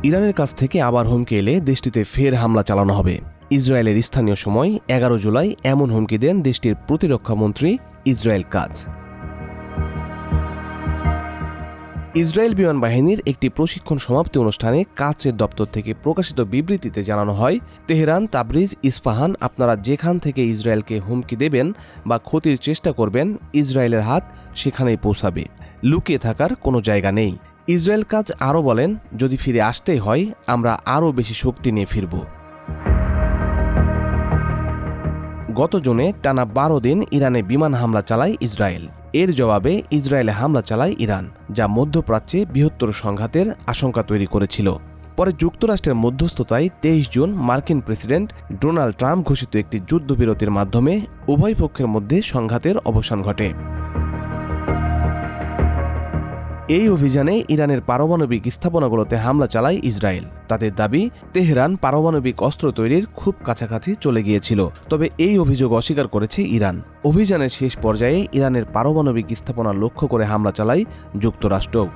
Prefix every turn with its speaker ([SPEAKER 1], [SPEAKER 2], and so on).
[SPEAKER 1] ইরানের কাছ থেকে আবার হুমকি এলে দেশটিতে ফের হামলা চালানো হবে। ইসরায়েলের স্থানীয় সময় 11 জুলাই এমন হুমকি দেন দেশটির প্রতিরক্ষামন্ত্রী ইসরায়েল কাজ। ইসরায়েল বিমান বাহিনীর একটি প্রশিক্ষণ সমাপ্তি অনুষ্ঠানে কাজের দপ্তর থেকে প্রকাশিত বিবৃতিতে জানানো হয়, তেহরান, তাবরিজ, ইস্পাহান, আপনারা যেখান থেকে ইসরায়েলকে হুমকি দেবেন বা ক্ষতির চেষ্টা করবেন, ইসরায়েলের হাত সেখানেই পৌঁছাবে। লুকিয়ে থাকার কোনো জায়গা নেই। ইসরায়েল কাজ আরও বলেন, যদি ফিরে আসতেই হয় আমরা আরও বেশি শক্তি নিয়ে ফিরব। গত জুনে টানা 12 দিন ইরানে বিমান হামলা চালায় ইসরায়েল। এর জবাবে ইসরায়েলে হামলা চালায় ইরান, যা মধ্যপ্রাচ্যে বৃহত্তর সংঘাতের আশঙ্কা তৈরি করেছিল। পরে যুক্তরাষ্ট্রের মধ্যস্থতায় 23 জুন মার্কিন প্রেসিডেন্ট ডোনাল্ড ট্রাম্প ঘোষিত একটি যুদ্ধবিরতির মাধ্যমে উভয় পক্ষের মধ্যে সংঘাতের অবসান ঘটে। এই অভিযানে ইরানের পারমাণবিক স্থাপনাগুলোতে হামলা চালায় ইসরায়েল। তাদের দাবি, তেহরান পারমাণবিক অস্ত্র তৈরির খুব কাছাকাছি চলে গিয়েছিল। তবে এই অভিযোগ অস্বীকার করেছে ইরান। অভিযানের শেষ পর্যায়ে ইরানের পারমাণবিক স্থাপনা লক্ষ্য করে হামলা চালায় যুক্তরাষ্ট্র।